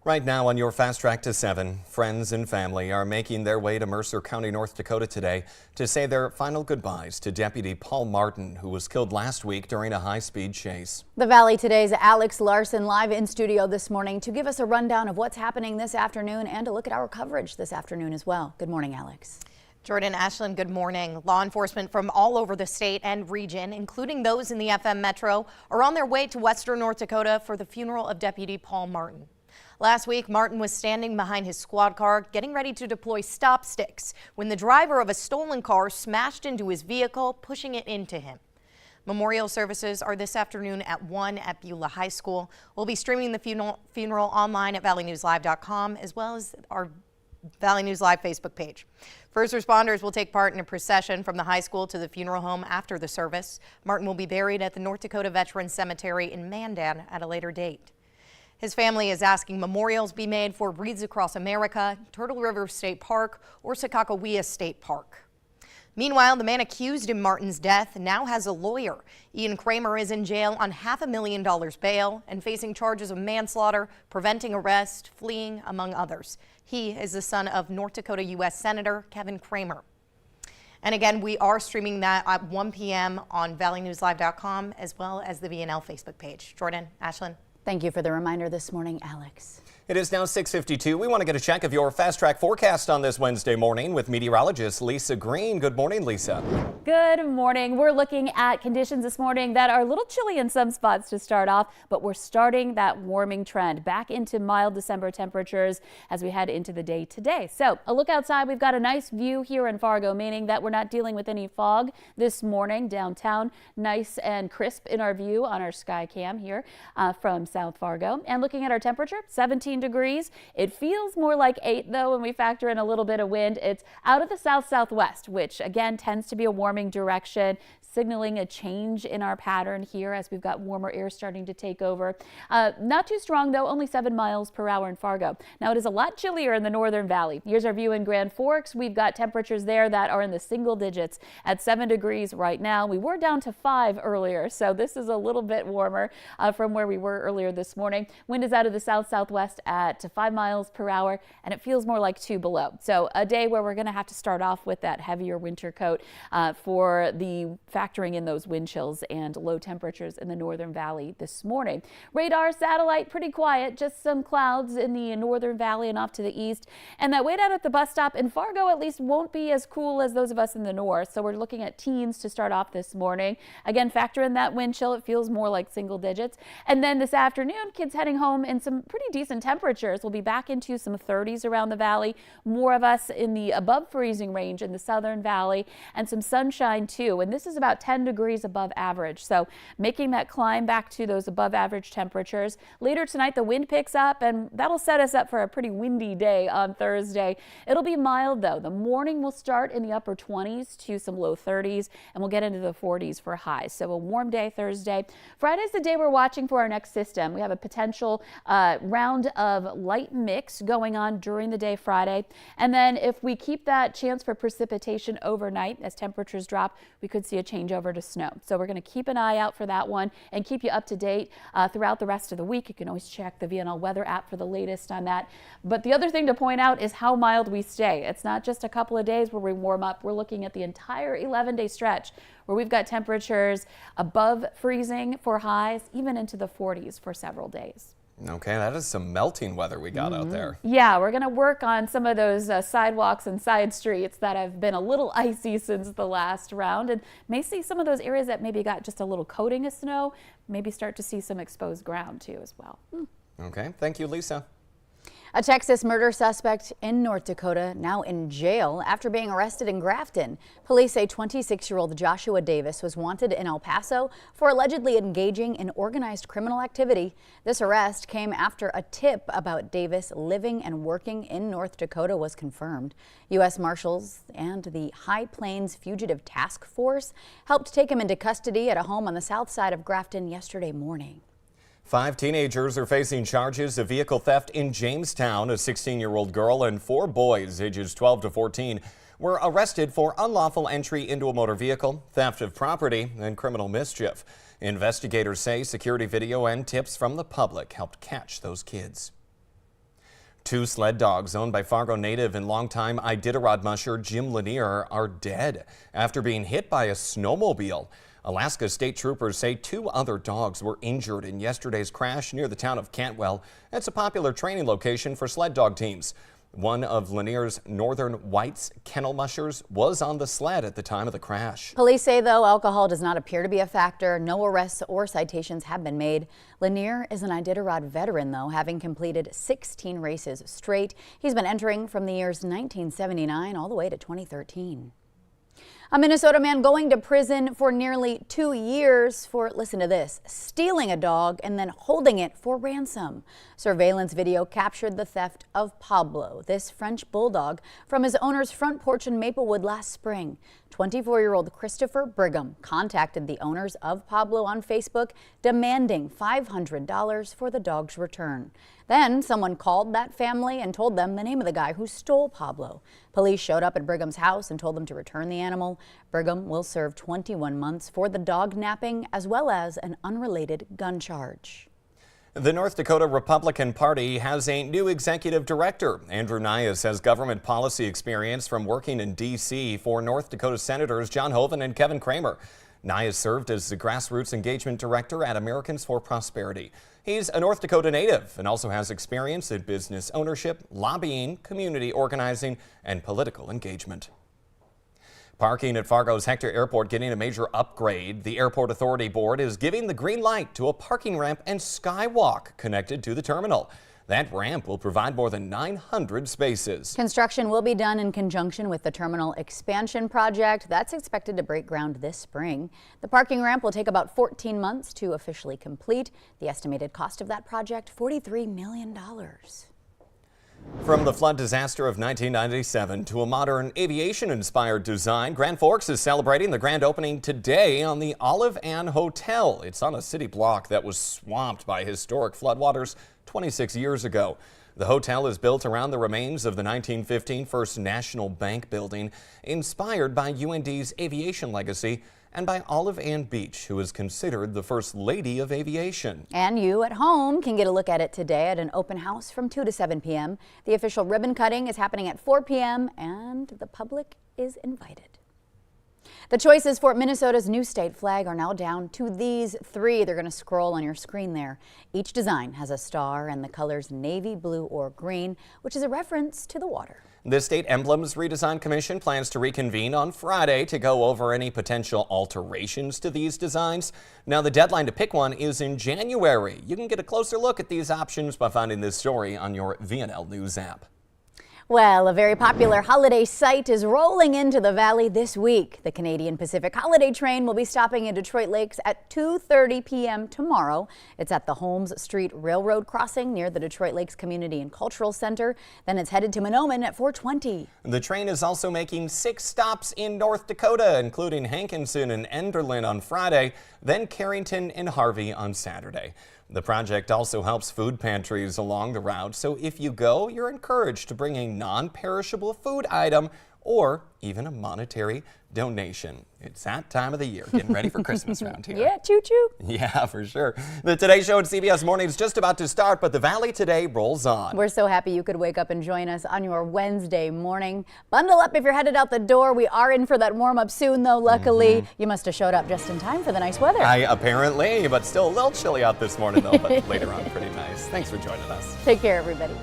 Right now on your Fast Track to 7, friends and family are making their way to Mercer County, North Dakota today to say their final goodbyes to Deputy Paul Martin, who was killed last week during a high-speed chase. The Valley Today's Alex Larson live in studio this morning to give us a rundown of what's happening this afternoon and to look at our coverage this afternoon as well. Good morning, Alex. Jordan, Ashlyn, good morning. Law enforcement from all over the state and region, including those in the FM Metro, are on their way to western North Dakota for the funeral of Deputy Paul Martin. Last week, Martin was standing behind his squad car getting ready to deploy stop sticks when the driver of a stolen car smashed into his vehicle, pushing it into him. Memorial services are this afternoon at 1 at Beulah High School. We'll be streaming the funeral online at valleynewslive.com as well as our Valley News Live Facebook page. First responders will take part in a procession from the high school to the funeral home after the service. Martin will be buried at the North Dakota Veterans Cemetery in Mandan at a later date. His family is asking memorials be made for Reads Across America, Turtle River State Park, or Sakakawea State Park. Meanwhile, the man accused in Martin's death now has a lawyer. Ian Kramer is in jail on $500,000 bail and facing charges of manslaughter, preventing arrest, fleeing, among others. He is the son of North Dakota U.S. Senator Kevin Kramer. And again, we are streaming that at 1 p.m. on valleynewslive.com as well as the VNL Facebook page. Jordan, Ashlyn. Thank you for the reminder this morning, Alex. It is now 6:52. We want to get a check of your Fast Track forecast on this Wednesday morning with meteorologist Lisa Green. Good morning, Lisa. Good morning. We're looking at conditions this morning that are a little chilly in some spots to start off, but we're starting that warming trend back into mild December temperatures as we head into the day today. So a look outside. We've got a nice view here in Fargo, meaning that we're not dealing with any fog this morning downtown. Nice and crisp in our view on our sky cam here from South Fargo. And looking at our temperature, 17 degrees. It feels more like 8 though when we factor in a little bit of wind. It's out of the south-southwest, which again tends to be a warming direction, signaling a change in our pattern here as we've got warmer air starting to take over. Not too strong though, only 7 miles per hour in Fargo. Now it is a lot chillier in the Northern Valley. Here's our view in Grand Forks. We've got temperatures there that are in the single digits at 7 degrees right now. We were down to 5 earlier, so this is a little bit warmer from where we were earlier this morning. Wind is out of the south-southwest at 5 miles per hour, and it feels more like 2 below. So a day where we're going to have to start off with that heavier winter coat for the factoring in those wind chills and low temperatures in the Northern Valley this morning. Radar, satellite, pretty quiet, just some clouds in the Northern Valley and off to the east. And that way down at the bus stop in Fargo at least won't be as cool as those of us in the north. So we're looking at teens to start off this morning. Again, factor in that wind chill. It feels more like single digits. And then this afternoon, kids heading home in some pretty decent temperatures. We'll be back into some 30s around the valley. More of us in the above freezing range in the Southern Valley and some sunshine too. And this is about 10 degrees above average. So making that climb back to those above average temperatures. Later tonight, the wind picks up and that'll set us up for a pretty windy day on Thursday. It'll be mild though. The morning will start in the upper 20s to some low 30s and we'll get into the 40s for highs. So a warm day Thursday. Friday's the day we're watching for our next system. We have a potential round of light mix going on during the day Friday. And then if we keep that chance for precipitation overnight as temperatures drop, we could see a change over to snow. So we're going to keep an eye out for that one and keep you up to date throughout the rest of the week. You can always check the VNL weather app for the latest on that. But the other thing to point out is how mild we stay. It's not just a couple of days where we warm up. We're looking at the entire 11-day stretch where we've got temperatures above freezing for highs, even into the 40s for several days. Okay, that is some melting weather we got out there. Yeah, we're going to work on some of those sidewalks and side streets that have been a little icy since the last round, and may see some of those areas that maybe got just a little coating of snow, maybe start to see some exposed ground too as well. Okay, thank you, Lisa. A Texas murder suspect in North Dakota now in jail after being arrested in Grafton. Police say 26-year-old Joshua Davis was wanted in El Paso for allegedly engaging in organized criminal activity. This arrest came after a tip about Davis living and working in North Dakota was confirmed. U.S. Marshals and the High Plains Fugitive Task Force helped take him into custody at a home on the south side of Grafton yesterday morning. 5 teenagers are facing charges of vehicle theft in Jamestown. A 16-year-old girl and 4 boys ages 12 to 14 were arrested for unlawful entry into a motor vehicle, theft of property, and criminal mischief. Investigators say security video and tips from the public helped catch those kids. Two sled dogs owned by Fargo native and longtime Iditarod musher Jim Lanier are dead after being hit by a snowmobile. Alaska State Troopers say two other dogs were injured in yesterday's crash near the town of Cantwell. It's a popular training location for sled dog teams. One of Lanier's Northern Whites kennel mushers was on the sled at the time of the crash. Police say, though, alcohol does not appear to be a factor. No arrests or citations have been made. Lanier is an Iditarod veteran, though, having completed 16 races straight. He's been entering from the years 1979 all the way to 2013. A Minnesota man going to prison for nearly 2 years for, listen to this, stealing a dog and then holding it for ransom. Surveillance video captured the theft of Pablo, this French bulldog, from his owner's front porch in Maplewood last spring. 24-year-old Christopher Brigham contacted the owners of Pablo on Facebook, demanding $500 for the dog's return. Then someone called that family and told them the name of the guy who stole Pablo. Police showed up at Brigham's house and told them to return the animal. Brigham will serve 21 months for the dog napping as well as an unrelated gun charge. The North Dakota Republican Party has a new executive director. Andrew Nyes has government policy experience from working in D.C. for North Dakota Senators John Hoeven and Kevin Cramer. Nyes served as the grassroots engagement director at Americans for Prosperity. He's a North Dakota native and also has experience in business ownership, lobbying, community organizing, and political engagement. Parking at Fargo's Hector Airport getting a major upgrade. The Airport Authority Board is giving the green light to a parking ramp and skywalk connected to the terminal. That ramp will provide more than 900 spaces. Construction will be done in conjunction with the terminal expansion project. That's expected to break ground this spring. The parking ramp will take about 14 months to officially complete. The estimated cost of that project, $43 million. From the flood disaster of 1997 to a modern aviation-inspired design, Grand Forks is celebrating the grand opening today on the Olive Ann Hotel. It's on a city block that was swamped by historic floodwaters 26 years ago. The hotel is built around the remains of the 1915 First National Bank building, inspired by UND's aviation legacy and by Olive Ann Beach, who is considered the First Lady of Aviation. And you at home can get a look at it today at an open house from 2 to 7 p.m. The official ribbon cutting is happening at 4 p.m. and the public is invited. The choices for Minnesota's new state flag are now down to these 3. They're going to scroll on your screen there. Each design has a star and the colors navy, blue, or green, which is a reference to the water. The State Emblems Redesign Commission plans to reconvene on Friday to go over any potential alterations to these designs. Now, the deadline to pick one is in January. You can get a closer look at these options by finding this story on your VNL News app. Well, a very popular holiday sight is rolling into the valley this week. The Canadian Pacific Holiday Train will be stopping in Detroit Lakes at 2:30 p.m. tomorrow. It's at the Holmes Street Railroad crossing near the Detroit Lakes Community and Cultural Center. Then it's headed to Mahnomen at 4:20. The train is also making 6 stops in North Dakota, including Hankinson and Enderlin on Friday, then Carrington and Harvey on Saturday. The project also helps food pantries along the route, so if you go, you're encouraged to bring a non-perishable food item or even a monetary donation. It's that time of the year, getting ready for Christmas around here. Yeah, choo-choo. Yeah, for sure. The Today Show at CBS Morning is just about to start, but the Valley Today rolls on. We're so happy you could wake up and join us on your Wednesday morning. Bundle up if you're headed out the door. We are in for that warm-up soon, though, luckily. You must have showed up just in time for the nice weather. Apparently, but still a little chilly out this morning, though, but later on pretty nice. Thanks for joining us. Take care, everybody.